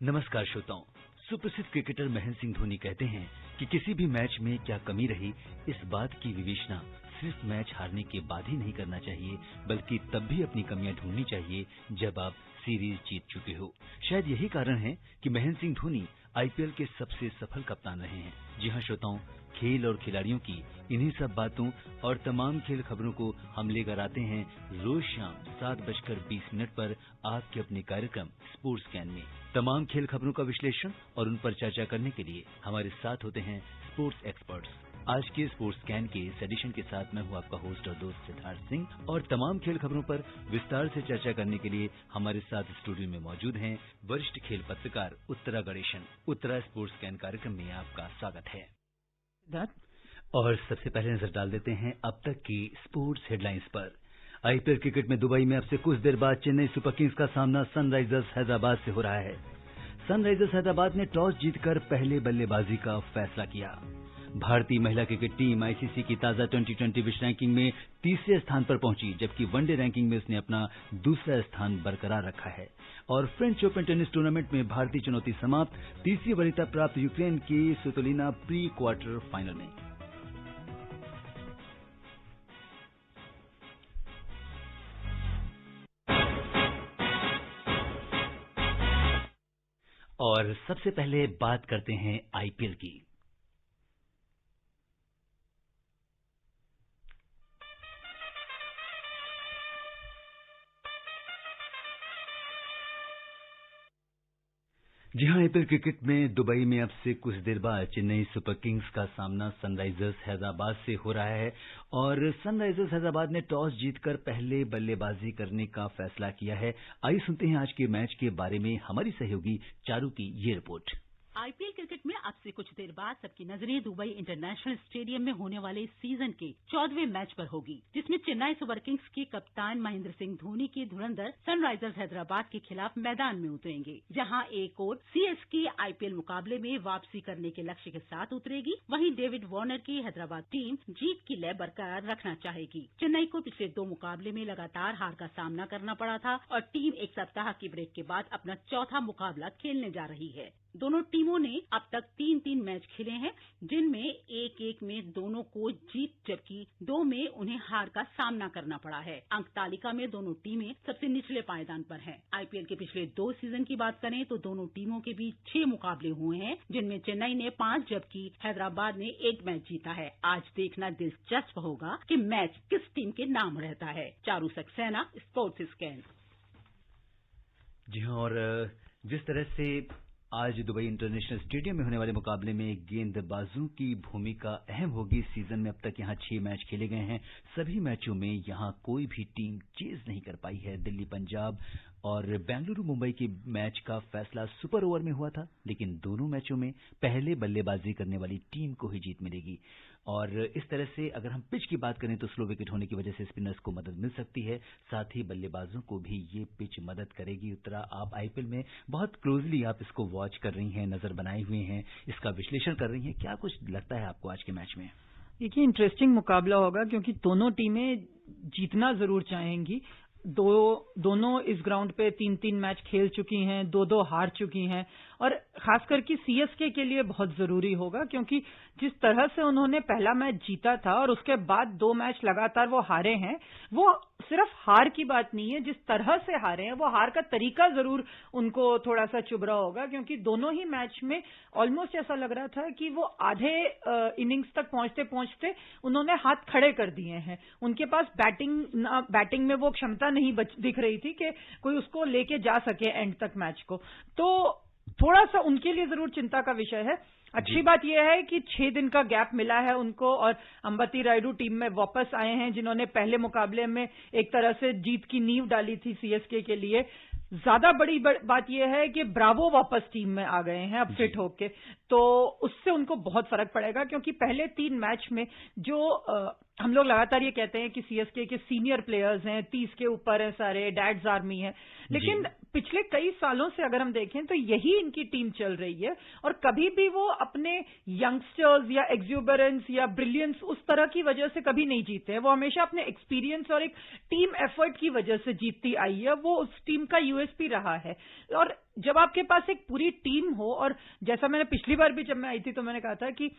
नमस्कार श्रोताओं। सुप्रसिद्ध क्रिकेटर महेंद्र सिंह धोनी कहते हैं कि किसी भी मैच में क्या कमी रही, इस बात की विवेचना सिर्फ मैच हारने के बाद ही नहीं करना चाहिए, बल्कि तब भी अपनी कमियां ढूंढनी चाहिए जब आप सीरीज जीत चुके हो। शायद यही कारण है कि महेंद्र सिंह धोनी आईपीएल के सबसे सफल कप्तान रहे हैं। जी हाँ श्रोताओं, खेल और खिलाड़ियों की इन्हीं सब बातों और तमाम खेल खबरों को हम लेकर आते हैं रोज शाम 7:20 पर आपके अपने कार्यक्रम स्पोर्ट्स कैन में। तमाम खेल खबरों का विश्लेषण और उन पर चर्चा करने के लिए हमारे साथ होते हैं स्पोर्ट्स एक्सपर्ट्स। आज के स्पोर्ट्स कैन के इस एडिशन के साथ मैं हूं आपका होस्ट और दोस्त सिद्धार्थ सिंह, और तमाम खेल खबरों पर विस्तार से चर्चा करने के लिए हमारे साथ स्टूडियो में मौजूद हैं वरिष्ठ खेल पत्रकार उत्तरा गणेशन। उत्तरा, स्पोर्ट्स कैन कार्यक्रम में आपका स्वागत है। और सबसे पहले नजर डाल देते हैं अब तक की स्पोर्ट्स हेडलाइंस पर। आईपीएल क्रिकेट में दुबई में अब से कुछ देर बाद चेन्नई सुपर किंग्स का सामना सनराइजर्स हैदराबाद से हो रहा है। सनराइजर्स हैदराबाद ने टॉस जीतकर पहले बल्लेबाजी का फैसला किया। भारतीय महिला क्रिकेट टीम आईसीसी की ताजा 2020 विश्व रैंकिंग में तीसरे स्थान पर पहुंची, जबकि वनडे रैंकिंग में उसने अपना दूसरा स्थान बरकरार रखा है। और फ्रेंच ओपन टेनिस टूर्नामेंट में भारतीय चुनौती समाप्त, तीसरी वरीयता प्राप्त यूक्रेन की स्वितोलिना प्री क्वार्टर फाइनल में। और सबसे पहले बात करते हैं आईपीएल की। जी हाँ, आईपीएल क्रिकेट में दुबई में अब से कुछ देर बाद चेन्नई सुपर किंग्स का सामना सनराइजर्स हैदराबाद से हो रहा है। और सनराइजर्स हैदराबाद ने टॉस जीतकर पहले बल्लेबाजी करने का फैसला किया है। आइए सुनते हैं आज के मैच के बारे में हमारी सहयोगी चारू की ये रिपोर्ट। आईपीएल क्रिकेट में अब से कुछ देर बाद सबकी नजरें दुबई इंटरनेशनल स्टेडियम में होने वाले सीजन के 14वें मैच पर होगी, जिसमें चेन्नई सुपर किंग्स के कप्तान महेंद्र सिंह धोनी की धुरंधर सनराइजर्स हैदराबाद के खिलाफ मैदान में उतरेंगे। जहां एक ओर सीएसके आईपीएल मुकाबले में वापसी करने के लक्ष्य के साथ उतरेगी, वहीं डेविड वार्नर की हैदराबाद टीम जीत की लय बरकरार रखना चाहेगी। चेन्नई को पिछले 2 मुकाबले में लगातार हार का सामना करना पड़ा था और टीम एक सप्ताह की ब्रेक के बाद अपना चौथा मुकाबला खेलने जा रही है। दोनों टीमों ने अब तक 3-3 मैच खेले हैं, जिनमें 1-1 में दोनों को जीत, जबकि 2 में उन्हें हार का सामना करना पड़ा है। अंक तालिका में दोनों टीमें सबसे निचले पायदान पर हैं। आईपीएल के पिछले 2 सीजन की बात करें तो दोनों टीमों के बीच 6 मुकाबले हुए हैं, जिनमें चेन्नई ने 5 जबकि हैदराबाद ने 1 मैच जीता है। आज देखना दिलचस्प होगा कि मैच किस टीम के नाम रहता है। Charu Saxena, sports scan. जी हाँ, और जिस तरह से आज दुबई इंटरनेशनल स्टेडियम में होने वाले मुकाबले में गेंदबाजों की भूमिका अहम होगी। सीजन में अब तक यहां 6 मैच खेले गए हैं। सभी मैचों में यहां कोई भी टीम चेज नहीं कर पाई है। दिल्ली, पंजाब और बेंगलुरु मुंबई की मैच का फैसला सुपर ओवर में हुआ था, लेकिन दोनों मैचों में पहले बल्लेबाजी करने वाली टीम को ही जीत मिलेगी। और इस तरह से अगर हम पिच की बात करें तो स्लो विकेट होने की वजह से स्पिनर्स को मदद मिल सकती है, साथ ही बल्लेबाजों को भी ये पिच मदद करेगी। उत्तरा, आप आईपीएल में बहुत क्लोजली आप इसको वॉच कर रही हैं, नजर बनाए हुए हैं, इसका विश्लेषण कर रही हैं, क्या कुछ लगता है आपको आज के मैच में? देखिए, इंटरेस्टिंग मुकाबला होगा क्योंकि दोनों टीमें जीतना जरूर चाहेंगी। दोनों इस ग्राउंड पे 3-3 मैच खेल चुकी हैं, 2-2 हार चुकी हैं, और खासकर कि सीएसके के लिए बहुत जरूरी होगा, क्योंकि जिस तरह से उन्होंने पहला मैच जीता था और उसके बाद 2 मैच लगातार वो हारे हैं, वो सिर्फ हार की बात नहीं है, जिस तरह से हारे हैं वो हार का तरीका जरूर उनको थोड़ा सा चुभ रहा होगा, क्योंकि दोनों ही मैच में ऑलमोस्ट ऐसा लग रहा था कि वो आधे इनिंग्स तक पहुंचते पहुंचते उन्होंने हाथ खड़े कर दिए हैं। उनके पास बैटिंग में वो क्षमता नहीं दिख रही थी कि कोई उसको लेके जा सके एंड तक मैच को, तो थोड़ा सा उनके लिए जरूर चिंता का विषय है। अच्छी बात यह है कि 6 दिन का गैप मिला है उनको, और अंबती रायडू टीम में वापस आए हैं, जिन्होंने पहले मुकाबले में एक तरह से जीत की नींव डाली थी सीएसके के लिए। ज्यादा बड़ी बात यह है कि ब्रावो वापस टीम में आ गए हैं अब फिट होके, तो उससे उनको बहुत फर्क पड़ेगा, क्योंकि पहले 3 मैच में जो हम लोग लगातार ये कहते हैं कि सीएसके के सीनियर प्लेयर्स हैं, 30 के ऊपर है, सारे डैड्स आर्मी है, लेकिन पिछले कई सालों से अगर हम देखें तो यही इनकी टीम चल रही है और कभी भी वो अपने यंगस्टर्स या एक्सूबरेंस या ब्रिलियंस उस तरह की वजह से कभी नहीं जीते हैं। वो हमेशा अपने एक्सपीरियंस और एक टीम एफर्ट की वजह से जीतती आई है। वो उस टीम का यूएसपी रहा है। और जब आपके पास एक पूरी टीम हो, और जैसा मैंने पिछली बार भी जब मैं आई थी तो मैंने कहा था कि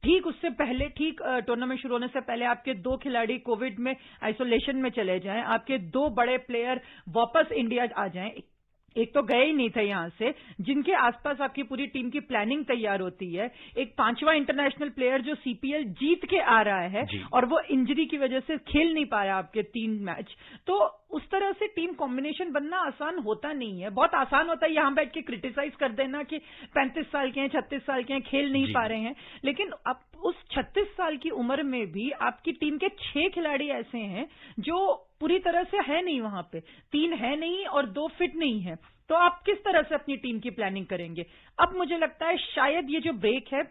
ठीक उससे पहले, ठीक टूर्नामेंट शुरू होने से पहले आपके 2 खिलाड़ी कोविड में आइसोलेशन में चले जाएं, आपके 2 बड़े प्लेयर वापस इंडिया आ जाएं, एक तो गए ही नहीं थे यहां से, जिनके आसपास आपकी पूरी टीम की प्लानिंग तैयार होती है, एक 5वां इंटरनेशनल प्लेयर जो सीपीएल जीत के आ रहा है और वो इंजरी की वजह से खेल नहीं पाया आपके 3 मैच, तो उस तरह से टीम कॉम्बिनेशन बनना आसान होता नहीं है। बहुत आसान होता है यहां बैठ के क्रिटिसाइज कर देना कि 35 साल के हैं, 36 साल के हैं, खेल नहीं पा रहे हैं, लेकिन अब उस 36 साल की उम्र में भी आपकी टीम के 6 खिलाड़ी ऐसे हैं जो पूरी तरह से है नहीं वहां पे, 3 है नहीं और 2 फिट नहीं है, तो आप किस तरह से अपनी टीम की प्लानिंग करेंगे? अब मुझे लगता है शायद ये जो ब्रेक है,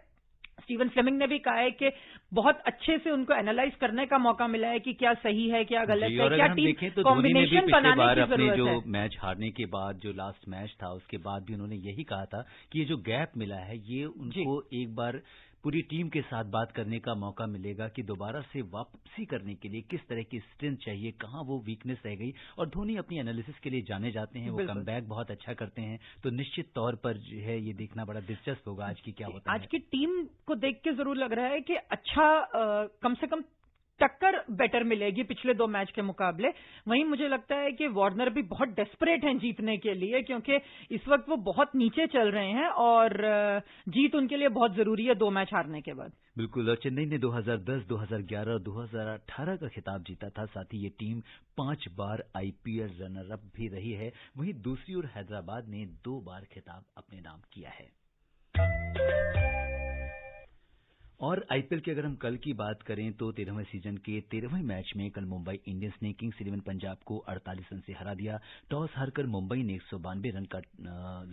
स्टीवन फ्लेमिंग ने भी कहा है कि बहुत अच्छे से उनको एनालाइज करने का मौका मिला है कि क्या सही है, क्या गलत है, क्या टीम कॉम्बिनेशन बनाने की जरूरत है। जो मैच हारने के बाद, जो लास्ट मैच था उसके बाद भी उन्होंने यही कहा था कि ये जो गैप मिला है ये उनको एक बार पूरी टीम के साथ बात करने का मौका मिलेगा कि दोबारा से वापसी करने के लिए किस तरह की स्ट्रेंथ चाहिए, कहां वो वीकनेस रह गई। और धोनी अपनी एनालिसिस के लिए जाने जाते हैं, वो कमबैक बहुत अच्छा करते हैं, तो निश्चित तौर पर जो है ये देखना बड़ा दिलचस्प होगा आज की क्या होता है। आज की टीम को देख के जरूर लग रहा है कि अच्छा कम से कम टक्कर बेटर मिलेगी पिछले 2 मैच के मुकाबले। वहीं मुझे लगता है कि वार्नर भी बहुत डेस्परेट हैं जीतने के लिए, क्योंकि इस वक्त वो बहुत नीचे चल रहे हैं और जीत उनके लिए बहुत जरूरी है 2 मैच हारने के बाद। बिल्कुल, और चेन्नई ने 2010, 2011 और 2018 का खिताब जीता था। साथ ही ये टीम 5 बार आईपीएल रनर अप भी रही है। वहीं दूसरी ओर हैदराबाद ने 2 बार खिताब अपने नाम किया है। और आईपीएल की अगर हम कल की बात करें तो 13वें सीजन के 13वें मैच में कल मुंबई इंडियंस ने किंग्स 11 पंजाब को 48 रन से हरा दिया। टॉस हारकर मुंबई ने 192 रन का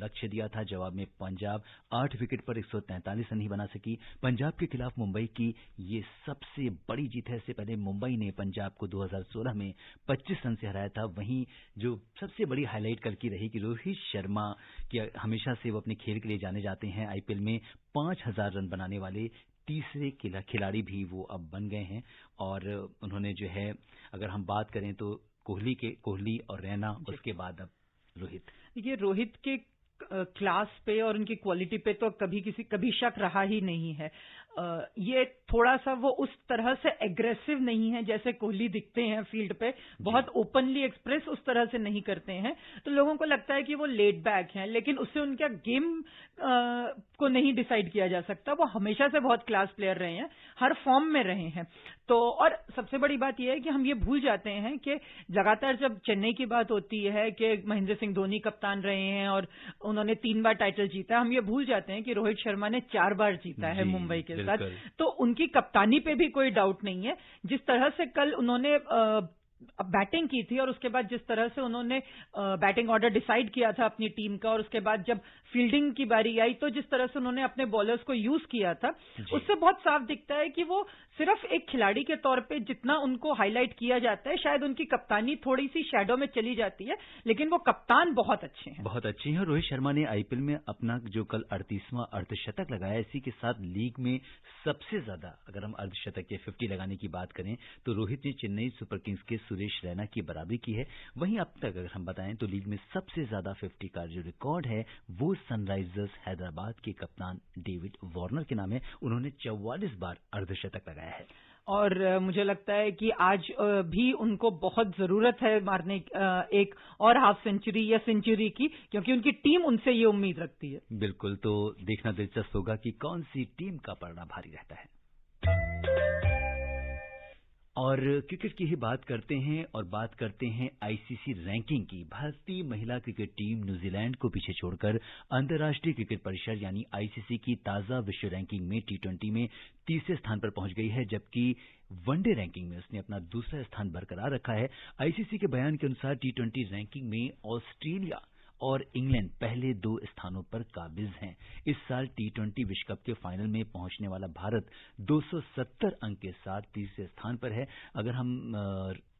लक्ष्य दिया था। जवाब में पंजाब 8 विकेट पर 143 रन ही बना सकी। पंजाब के खिलाफ मुंबई की ये सबसे बड़ी जीत है। इससे पहले मुंबई ने पंजाब को 2016 में 25 रन से हराया था। वहीं जो सबसे बड़ी हाईलाइट कल की रही कि रोहित शर्मा की हमेशा से वो अपने खेल के लिए जाने जाते हैं। आईपीएल में 5000 रन बनाने वाले तीसरे खिलाड़ी भी वो अब बन गए हैं। और उन्होंने जो है, अगर हम बात करें तो कोहली और रैना, उसके बाद अब रोहित। देखिए, रोहित के क्लास पे और उनकी क्वालिटी पे तो कभी शक रहा ही नहीं है। ये थोड़ा सा वो उस तरह से एग्रेसिव नहीं है जैसे कोहली दिखते हैं फील्ड पे, बहुत ओपनली एक्सप्रेस उस तरह से नहीं करते हैं, तो लोगों को लगता है कि वो लेट बैक हैं, लेकिन उससे उनका गेम को नहीं डिसाइड किया जा सकता। वो हमेशा से बहुत क्लास प्लेयर रहे हैं, हर फॉर्म में रहे हैं। तो और सबसे बड़ी बात यह है कि हम ये भूल जाते हैं कि लगातार जब चेन्नई की बात होती है कि महेंद्र सिंह धोनी कप्तान रहे हैं और उन्होंने 3 बार टाइटल जीता, हम ये भूल जाते हैं कि रोहित शर्मा ने 4 बार जीता है मुंबई के साथ। तो उनकी कप्तानी पे भी कोई डाउट नहीं है। जिस तरह से कल उन्होंने बैटिंग की थी और उसके बाद जिस तरह से उन्होंने बैटिंग ऑर्डर डिसाइड किया था अपनी टीम का, और उसके बाद जब फील्डिंग की बारी आई तो जिस तरह से उन्होंने अपने बॉलर्स को यूज किया था, उससे बहुत साफ दिखता है कि वो सिर्फ एक खिलाड़ी के तौर पे जितना उनको हाईलाइट किया जाता है, शायद उनकी कप्तानी थोड़ी सी शैडो में चली जाती है, लेकिन वो कप्तान बहुत अच्छे हैं। बहुत अच्छे हैं। रोहित शर्मा ने आईपीएल में अपना जो कल 38वां अर्धशतक लगाया, इसी के साथ लीग में सबसे ज्यादा, अगर हम अर्धशतक या 50 लगाने की बात करें तो रोहित ने चेन्नई सुपर किंग्स के सुरेश रैना की बराबरी की है। वहीं अब तक अगर हम बताएं तो लीग में सबसे ज्यादा 50 का जो रिकॉर्ड है वो सनराइजर्स हैदराबाद के कप्तान डेविड वार्नर के नाम है। उन्होंने 44 बार अर्धशतक लगाया है। और मुझे लगता है कि आज भी उनको बहुत जरूरत है मारने एक और हाफ सेंचुरी या सेंचुरी की, क्योंकि उनकी टीम उनसे ये उम्मीद रखती है। बिल्कुल, तो देखना दिलचस्प होगा कि कौन सी टीम का पलड़ा भारी रहता है। और क्रिकेट की ही बात करते हैं और बात करते हैं आईसीसी रैंकिंग की। भारतीय महिला क्रिकेट टीम न्यूजीलैंड को पीछे छोड़कर अंतर्राष्ट्रीय क्रिकेट परिषद यानी आईसीसी की ताजा विश्व रैंकिंग में टी20 में 30वें स्थान पर पहुंच गई है, जबकि वनडे रैंकिंग में उसने अपना दूसरा स्थान बरकरार रखा है। आईसीसी के बयान के अनुसार टी20 रैंकिंग में ऑस्ट्रेलिया और इंग्लैंड पहले 2 स्थानों पर काबिज हैं। इस साल T20 विश्व कप के फाइनल में पहुंचने वाला भारत 270 अंक के साथ तीसरे स्थान पर है। अगर हम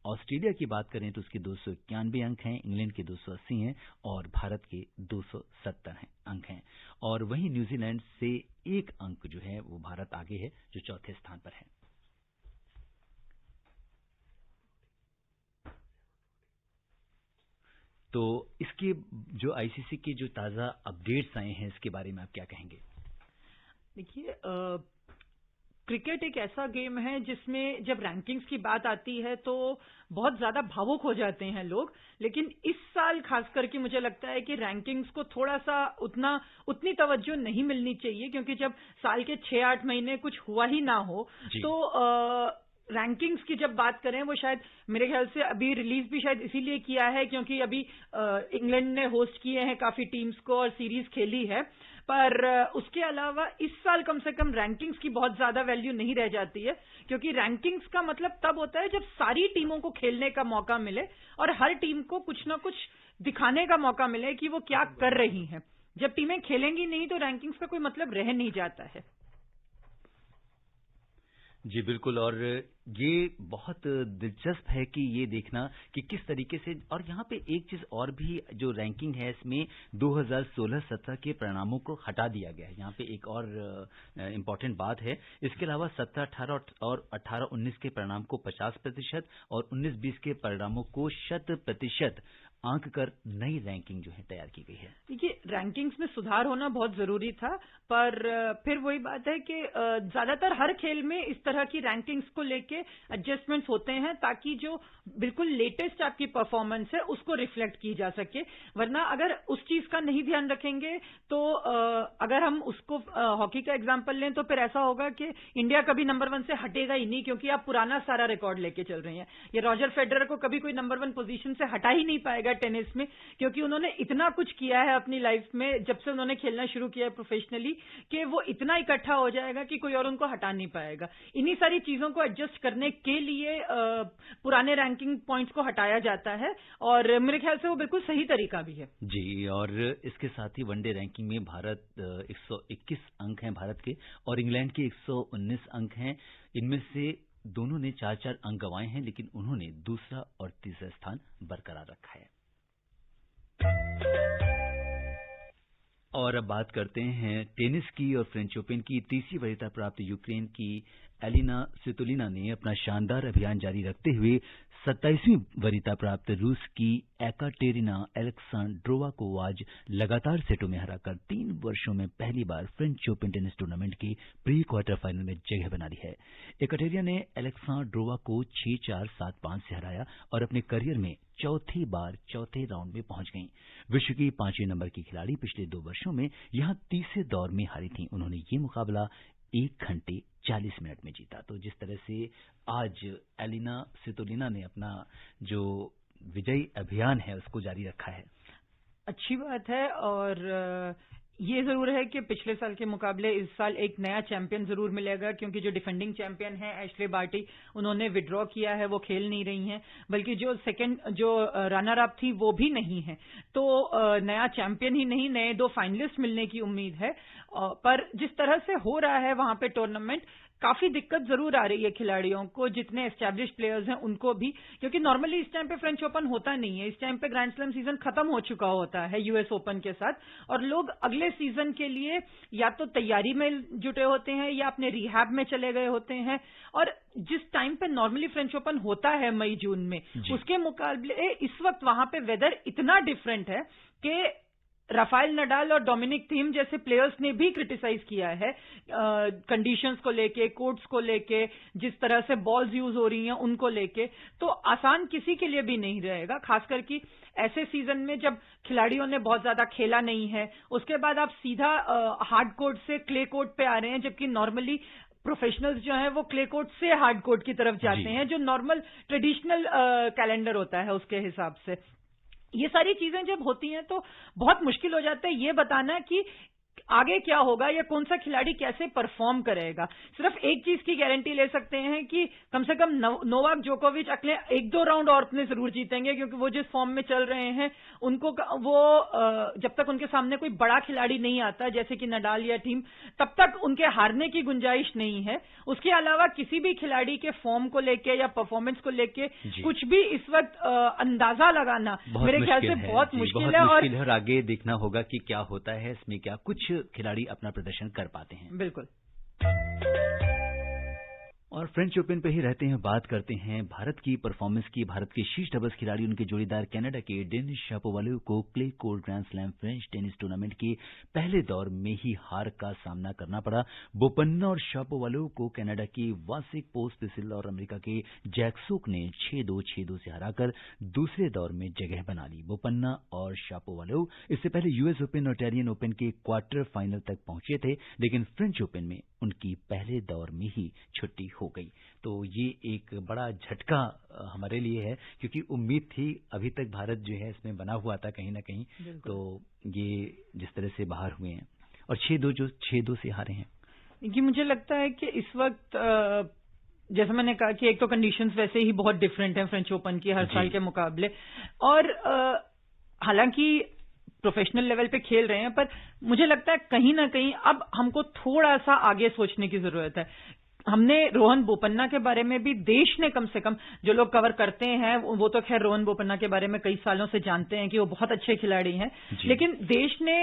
ऑस्ट्रेलिया की बात करें तो उसके 291 अंक हैं, इंग्लैंड के 280 हैं और भारत के 270 अंक हैं। और वहीं न्यूजीलैंड से 1 अंक जो है वो भारत आगे है, जो चौथे स्थान पर है। तो इसके जो आईसीसी के जो ताजा अपडेट्स आए हैं, इसके बारे में आप क्या कहेंगे? देखिए, क्रिकेट एक ऐसा गेम है जिसमें जब रैंकिंग्स की बात आती है तो बहुत ज्यादा भावुक हो जाते हैं लोग, लेकिन इस साल खास करके मुझे लगता है कि रैंकिंग्स को थोड़ा सा उतनी तवज्जो नहीं मिलनी चाहिए, क्योंकि जब साल के 6-8 महीने कुछ हुआ ही ना हो तो रैंकिंग्स की जब बात करें, वो शायद मेरे ख्याल से अभी रिलीज भी शायद इसीलिए किया है क्योंकि अभी इंग्लैंड ने होस्ट किए हैं काफी टीम्स को और सीरीज खेली है, पर उसके अलावा इस साल कम से कम रैंकिंग्स की बहुत ज्यादा वैल्यू नहीं रह जाती है, क्योंकि रैंकिंग्स का मतलब तब होता है जब सारी टीमों को खेलने का मौका मिले और हर टीम को कुछ ना कुछ दिखाने का मौका मिले कि वो क्या कर रही हैं। जब टीमें खेलेंगी नहीं तो रैंकिंग्स का कोई मतलब रह नहीं जाता है। जी बिल्कुल, और ये बहुत दिलचस्प है कि ये देखना कि किस तरीके से, और यहाँ पे एक चीज और भी जो रैंकिंग है इसमें 2016-17 के परिणामों को हटा दिया गया है। यहाँ पे एक और इम्पोर्टेंट बात है। इसके अलावा 17-18 और 18-19 के परिणाम को 50% और 19-20 के परिणामों को 100% आंक कर नई रैंकिंग जो है तैयार की गई है। देखिए, रैंकिंग्स में सुधार होना बहुत जरूरी था, पर फिर वही बात है कि ज्यादातर हर खेल में इस तरह की रैंकिंग्स को लेके एडजस्टमेंट्स होते हैं ताकि जो बिल्कुल लेटेस्ट आपकी परफॉर्मेंस है उसको रिफ्लेक्ट की जा सके। वरना अगर उस चीज का नहीं ध्यान रखेंगे तो अगर हम उसको हॉकी का एग्जांपल लें तो फिर ऐसा होगा कि इंडिया कभी नंबर 1 से हटेगा ही नहीं, क्योंकि आप पुराना सारा रिकॉर्ड लेके चल रही हैं। ये रॉजर फेडरर को कभी कोई नंबर 1 पोजीशन से हटा ही नहीं पाएगा टेनिस में, क्योंकि उन्होंने इतना कुछ किया है अपनी लाइफ में जब से उन्होंने खेलना शुरू किया है प्रोफेशनली, कि वो इतना इकट्ठा हो जाएगा कि कोई और उनको हटा नहीं पाएगा। इन्हीं सारी चीजों को एडजस्ट करने के लिए पुराने रैंकिंग पॉइंट्स को हटाया जाता है, और मेरे ख्याल से वो बिल्कुल सही तरीका भी है। जी, और इसके साथ ही वनडे रैंकिंग में भारत 121 अंक हैं भारत के, और इंग्लैंड के 119 अंक हैं। इनमें से दोनों ने 4-4 अंक गंवाए हैं, लेकिन उन्होंने दूसरा और तीसरा स्थान बरकरार रखा है। और अब बात करते हैं टेनिस की, और फ्रेंच ओपन की तीसरी वरीयता प्राप्त यूक्रेन की एलिना स्वितोलिना ने अपना शानदार अभियान जारी रखते हुए 27वीं वरीयता प्राप्त रूस की एकाटेरिना अलेक्सांड्रोवा को आज लगातार सेटों में हराकर 3 वर्षों में पहली बार फ्रेंच ओपन टेनिस टूर्नामेंट के प्री क्वार्टर फाइनल में जगह बना ली है। एकाटेरिना ने अलेक्सांड्रोवा को 6-4, 7-5 से हराया और अपने करियर में चौथी बार चौथे राउंड में पहुंच गईं। विश्व की 5वें नंबर की खिलाड़ी पिछले 2 वर्षों में यहां तीसरे दौर में हारी थीं। उन्होंने ये मुकाबला 1 घंटे 40 मिनट में जीता। तो जिस तरह से आज एलिना स्वितोलिना ने अपना जो विजयी अभियान है उसको जारी रखा है, अच्छी बात है। और ये जरूर है कि पिछले साल के मुकाबले इस साल एक नया चैंपियन जरूर मिलेगा, क्योंकि जो डिफेंडिंग चैंपियन है एशले बार्टी, उन्होंने विड्रॉ किया है, वो खेल नहीं रही हैं, बल्कि जो रनर अप थी वो भी नहीं है। तो नया चैंपियन ही नहीं, नए 2 फाइनलिस्ट मिलने की उम्मीद है। पर जिस तरह से हो रहा है वहां पे टूर्नामेंट, काफी दिक्कत जरूर आ रही है खिलाड़ियों को, जितने एस्टैब्लिश्ड प्लेयर्स हैं उनको भी, क्योंकि नॉर्मली इस टाइम पे फ्रेंच ओपन होता नहीं है। इस टाइम पे ग्रैंड स्लैम सीजन खत्म हो चुका होता है यूएस ओपन के साथ, और लोग अगले सीजन के लिए या तो तैयारी में जुटे होते हैं या अपने रिहैब में चले गए होते हैं। और जिस टाइम पे नॉर्मली फ्रेंच ओपन होता है मई जून में, उसके मुकाबले इस वक्त वहां पे वेदर इतना डिफरेंट है कि राफेल नडाल और डोमिनिक थीम जैसे प्लेयर्स ने भी क्रिटिसाइज किया है कंडीशंस को लेके, कोर्ट्स को लेके, जिस तरह से बॉल्स यूज हो रही हैं उनको लेके। तो आसान किसी के लिए भी नहीं रहेगा, खासकर कि ऐसे सीजन में जब खिलाड़ियों ने बहुत ज्यादा खेला नहीं है, उसके बाद आप सीधा हार्ड कोर्ट से क्ले कोर्ट पे आ रहे हैं, जबकि नॉर्मली प्रोफेशनल्स जो हैं वो क्ले कोर्ट से हार्ड कोर्ट की तरफ जाते हैं, जो नॉर्मल ट्रेडिशनल कैलेंडर होता है उसके हिसाब से। ये सारी चीजें जब होती हैं तो बहुत मुश्किल हो जाता है ये बताना कि आगे क्या होगा या कौन सा खिलाड़ी कैसे परफॉर्म करेगा। सिर्फ एक चीज की गारंटी ले सकते हैं कि कम से कम नोवाक जोकोविच अगले 1-2 राउंड और अपने जरूर जीतेंगे, क्योंकि वो जिस फॉर्म में चल रहे हैं उनको जब तक उनके सामने कोई बड़ा खिलाड़ी नहीं आता जैसे कि नडाल या टीम, तब तक उनके हारने की गुंजाइश नहीं है। उसके अलावा किसी भी खिलाड़ी के फॉर्म को लेके या परफॉर्मेंस को लेके कुछ भी इस वक्त अंदाजा लगाना मेरे ख्याल से बहुत मुश्किल है। और आगे देखना होगा कि क्या होता है इसमें, क्या कुछ खिलाड़ी अपना प्रदर्शन कर पाते हैं। बिल्कुल। और फ्रेंच ओपन पे ही रहते हैं, बात करते हैं भारत की परफॉर्मेंस की। भारत के शीर्ष डबल्स खिलाड़ी, उनके जोड़ीदार कनाडा के डेनिस शापोवालोव को clay court grand slam French tennis tournament के पहले दौर में ही हार का सामना करना पड़ा। बोपन्ना और शापोवालोव को कनाडा के वासिक पोस्पिसिल और अमेरिका के जैक्सोक ने 6-2, 6-2 से हराकर दूसरे दौर में जगह बना ली। बोपन्ना और शापोवालोव इससे पहले यूएस ओपन और इटालियन ओपन के क्वार्टर फाइनल तक पहुंचे थे, लेकिन फ्रेंच ओपन में उनकी पहले दौर में ही छुट्टी हो गई। तो ये एक बड़ा झटका हमारे लिए है, क्योंकि उम्मीद थी अभी तक भारत जो है इसमें बना हुआ था कहीं ना कहीं। तो ये जिस तरह से बाहर हुए हैं और 6-2 से हारे हैं, कि मुझे लगता है कि इस वक्त जैसे मैंने कहा कि एक तो कंडीशंस वैसे ही बहुत डिफरेंट हैं फ्रेंच ओपन की हर साल के मुकाबले, और हालांकि प्रोफेशनल लेवल पे खेल रहे हैं, पर मुझे लगता है कहीं ना कहीं अब हमको थोड़ा सा आगे सोचने की जरूरत है। हमने रोहन बोपन्ना के बारे में भी, देश ने कम से कम, जो लोग कवर करते हैं वो तो खैर रोहन बोपन्ना के बारे में कई सालों से जानते हैं कि वो बहुत अच्छे खिलाड़ी हैं, लेकिन देश ने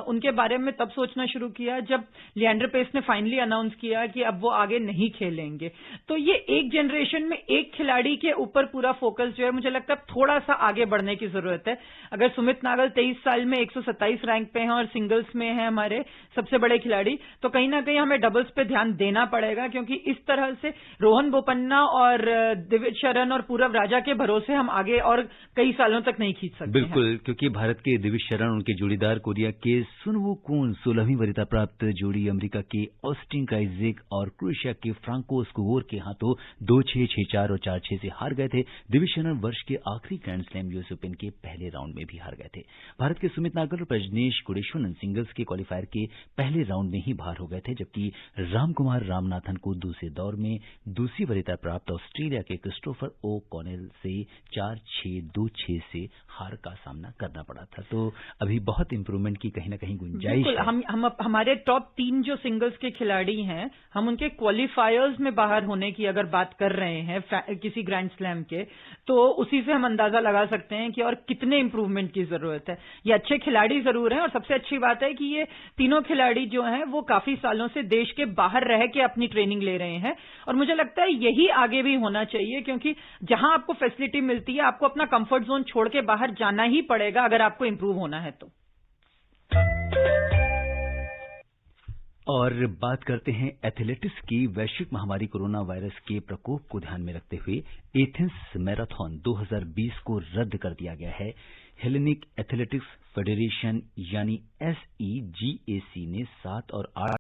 उनके बारे में तब सोचना शुरू किया जब लिएंडर पेस ने फाइनली अनाउंस किया कि अब वो आगे नहीं खेलेंगे। तो ये एक जनरेशन में एक खिलाड़ी के ऊपर पूरा फोकस जो है, मुझे लगता है थोड़ा सा आगे बढ़ने की जरूरत है। अगर सुमित नागल 23 साल में 127 रैंक पे हैं और सिंगल्स में हैं हमारे सबसे बड़े खिलाड़ी, तो कहीं ना कहीं हमें डबल्स पे ध्यान देना पड़ेगा, क्योंकि इस तरह से रोहन बोपन्ना और दिविज शरण और पूरव राजा के भरोसे हम आगे और कई सालों तक नहीं खींच सकते। बिल्कुल, क्योंकि भारत के दिविज शरण, उनके जोड़ीदार कोरिया के सुनवू कून 16वीं वरीयता प्राप्त जोड़ी, अमेरिका के ऑस्टिन क्राइजेक और क्रोएशिया के फ्रांको स्कुगोर के हाथों 2-6, 6-4 और 4-6 से हार गए थे। दिविज शरण वर्ष के आखिरी ग्रैंड स्लैम यूएस ओपन के पहले राउंड में भी हार गए थे। भारत के सुमित नागल और प्रजनेश गुणेश्वरन सिंगल्स के क्वालिफायर के पहले राउंड में ही बाहर हो गए थे, जबकि रामकुमार रामनाथन को दूसरे दौर में दूसरी वरीयता प्राप्त ऑस्ट्रेलिया के क्रिस्टोफर ओ कॉनेल से 4-6, 2-6 से हार का सामना करना पड़ा था। तो अभी बहुत इंप्रूवमेंट की कहीं ना कहीं गुंजाइश है। हम हमारे टॉप 3 जो सिंगल्स के खिलाड़ी हैं, हम उनके क्वालिफायर्स में बाहर होने की अगर बात कर रहे हैं किसी ग्रैंड स्लैम के, तो उसी से हम अंदाजा लगा सकते हैं कि और कितने इंप्रूवमेंट की जरूरत है। ये अच्छे खिलाड़ी जरूर हैं, और सबसे अच्छी बात है कि ये तीनों खिलाड़ी जो हैं वो काफी सालों से देश के बाहर रह के अपनी ट्रेनिंग ले रहे हैं, और मुझे लगता है यही आगे भी होना चाहिए, क्योंकि जहां आपको फैसिलिटी मिलती है आपको अपना कंफर्ट जोन छोड़ के बाहर जाना ही पड़ेगा अगर आपको इंप्रूव होना है तो। और बात करते हैं एथलेटिक्स की। वैश्विक महामारी कोरोना वायरस के प्रकोप को ध्यान में रखते हुए एथेंस मैराथन 2020 को रद्द कर दिया गया है। हेलेनिक एथलेटिक्स फेडरेशन यानी SEGAC ने 7 और 8